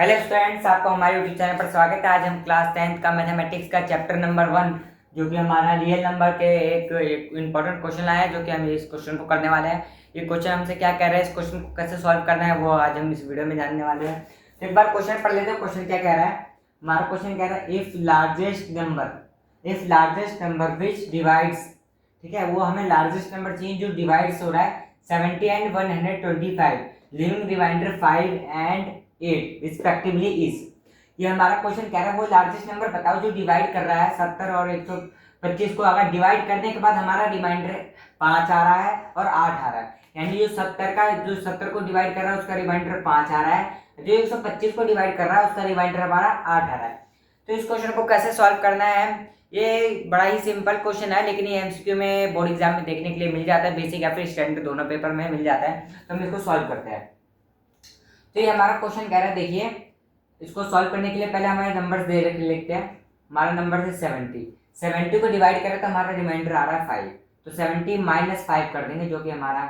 Hello students, आपको हमारे YouTube channel पर स्वागत है। आज हम क्लास 10th का मैथमेटिक्स का चैप्टर नंबर 1 जो कि हमारा रियल नंबर के एक इम्पोर्टेंट क्वेश्चन आया है, जो कि हम इस क्वेश्चन को करने वाले हैं। ये क्वेश्चन हमसे क्या कह रहा है, इस क्वेश्चन को कैसे सॉल्व करना है, वो आज हम इस वीडियो में जानने वाले हैं। तो एक बार क्वेश्चन पढ़ लेते हैं। क्वेश्चन क्या कह रहा है? हमारा क्वेश्चन कह रहा है if largest number which divides, ठीक है, वो हमें लार्जेस्ट नंबर चाहिए जो डिवाइड्स हो रहा है 70 and 125, leaving remainder 5 and 8 respectively is. ये हमारा क्वेश्चन कह रहा है वो लार्जेस्ट नंबर बताओ जो डिवाइड कर रहा है 70 और 125 को। अगर डिवाइड करने के बाद हमारा रिमाइंडर 5 आ रहा है और 8 आ रहा है, यानी जो 70 को डिवाइड कर रहा है उसका रिमाइंडर 5 आ रहा है, जो 125 को डिवाइड कर रहा है उसका रिमाइंडर हमारा 8 आ रहा है। तो इस क्वेश्चन को कैसे सॉल्व करना है? ये बड़ा ही सिंपल क्वेश्चन है, लेकिन ये एमसीक्यू में बोर्ड एग्जाम में देखने के लिए मिल जाता है, बेसिक या फिर स्टैंडर्ड दोनों पेपर में मिल जाता है। तो हम इसको सॉल्व करते हैं। तो ये हमारा क्वेश्चन कह रहा है, देखिए इसको सॉल्व करने के लिए पहले हमारे नंबर्स दे रखे लिखते हैं। हमारा नंबर है 70 को डिवाइड करें तो हमारा रिमाइंडर आ रहा है 5, तो 70 माइनस 5 कर देंगे जो कि हमारा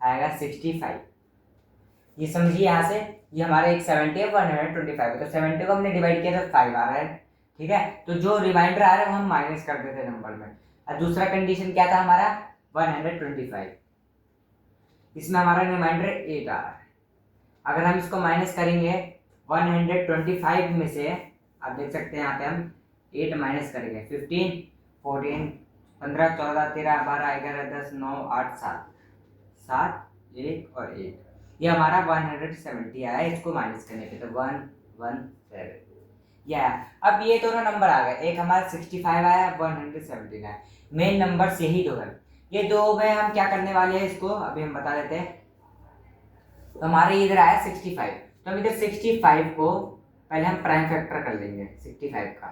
आएगा 65। ये समझिए यहाँ से, ये हमारा एक 70 है 125 है, तो 70 को हमने डिवाइड किया तो 5 आ रहा है, ठीक है। तो जो रिमाइंडर आ रहा है वो हम माइनस कर देते हैं नंबर में। और दूसरा कंडीशन क्या था हमारा 125, इसमें हमारा रिमाइंडर 8 आ रहा है। अगर हम इसको माइनस करेंगे 125 में से, आप देख सकते हैं यहाँ पे हम 8 माइनस करेंगे, 15 14 15 14 13 12 11 10 9 8 7 1 और 8, ये हमारा 170 आया है इसको माइनस करने पे, तो 117 या। अब ये दोनों नंबर आ गए, एक हमारा 65 आया 117 आया। मेन नंबर यही दो है, ये दो में हम क्या करने वाले हैं इसको अभी हम बता देते हैं। तो हमारे इधर आया 65, तो हम इधर 65 को पहले हम प्राइम फैक्टर कर लेंगे 65 का।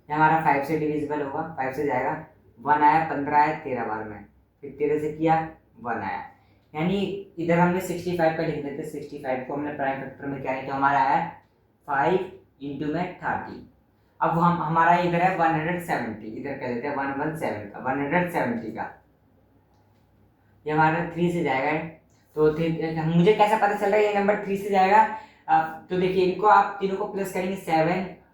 ये हमारा 5 से डिविजिबल होगा, 5 से जाएगा, 1 आया 15 आया 13 बार में, फिर 13 से किया 1 आया, यानी इधर हमने 65 का लिख देते। 65 को हमने प्राइम फैक्टर में क्या है, तो हमारा आया 5 इंटू में 30। अब हम हमारा इधर है 170, इधर कह देते हैं 117 का, 170 का, ये हमारा 3 से जाएगा। तो मुझे कैसा पता चल रहा है ये नंबर 3 से जाएगा? तो देखिए इनको आप तीनों को प्लस करेंगे, 7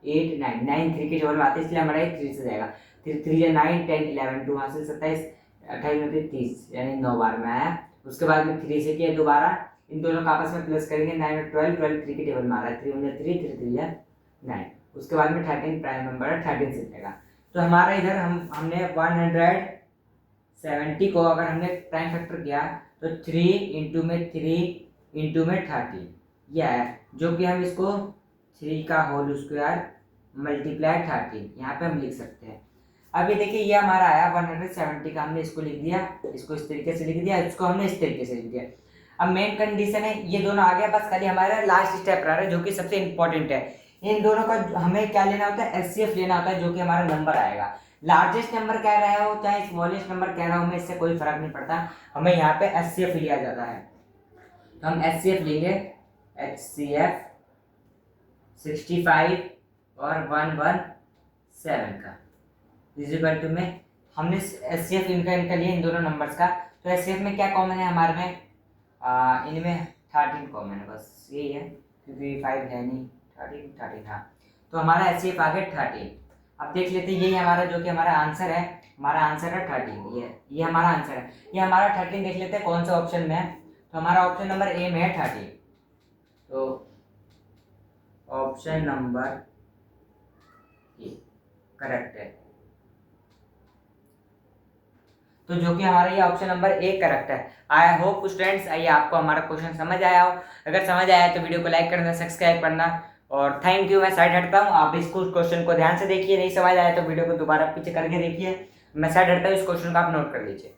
8 9 9 3 के टेबल में आते हैं, इसलिए हमारा 3 से जाएगा। 3 या 9 10 11 2 हासिल 27 28 30, यानी 9 बार में आया। उसके बाद में 3 से किया दोबारा, इन दोनों का आपस में प्लस करेंगे, 9 और 12 3 के टेबल में आ रहा है, 3 1 3 3 3 9। उसके बाद में 13 प्राइम नंबर है, 13 से जाएगा। तो हमारा इधर हमने 170 को अगर हमने प्राइम फैक्टर किया तो 3 इंटू में 3 इंटू में 30, यह है, जो कि हम इसको 3 का होल स्क्वायर मल्टीप्लाई 30 यहाँ पे हम लिख सकते हैं। अभी देखिए ये हमारा आया 170 का, हमने इसको लिख दिया, इसको इस तरीके से लिख दिया, इसको हमने इस तरीके से लिख दिया। अब मेन कंडीशन है ये दोनों आ गया, बस खाली हमारा लास्ट स्टेप रह रहा है जो कि सबसे इंपॉर्टेंट है। इन दोनों का हमें क्या लेना होता है, एचसीएफ लेना होता है, जो कि हमारा नंबर आएगा। लार्जेस्ट नंबर कह रहा हो चाहे स्मॉलेस्ट नंबर कह रहा हो, हमें इससे कोई फर्क नहीं पड़ता, हमें यहाँ पे एचसीएफ लिया जाता है। तो हम एचसीएफ लेंगे, एचसीएफ 65 और 117 का इक्वल टू में हमने एचसीएफ इनका लिया इन दोनों नंबर्स का। तो एचसीएफ में क्या कॉमन है हमारे में, इनमें 13 कॉमन है, बस यही है क्योंकि 5 है नहीं, 13 हाँ। तो हमारा एचसीएफ आ गया 13। अब देख लेते हैं, यही हमारा जो कि हमारा आंसर है, हमारा आंसर है 13, ये हमारा आंसर है, ये हमारा 13। देख लेते हैं कौन सा ऑप्शन में है, तो हमारा ऑप्शन नंबर ए में है 13, तो ऑप्शन नंबर ए करेक्ट है। तो जो कि हमारा ये ऑप्शन नंबर ए करेक्ट है। आई होप स्टूडेंट्स आइए आपको हमारा क्वेश्चन समझ आया हो। अगर समझ आया तो वीडियो को लाइक करना, सब्सक्राइब करना, और थैंक यू। मैं साइड हटता हूँ, आप इस क्वेश्चन को ध्यान से देखिए, नहीं समझ आया तो वीडियो को दोबारा पीछे करके देखिए। मैं साइड हटता हूँ, इस क्वेश्चन को आप नोट कर लीजिए।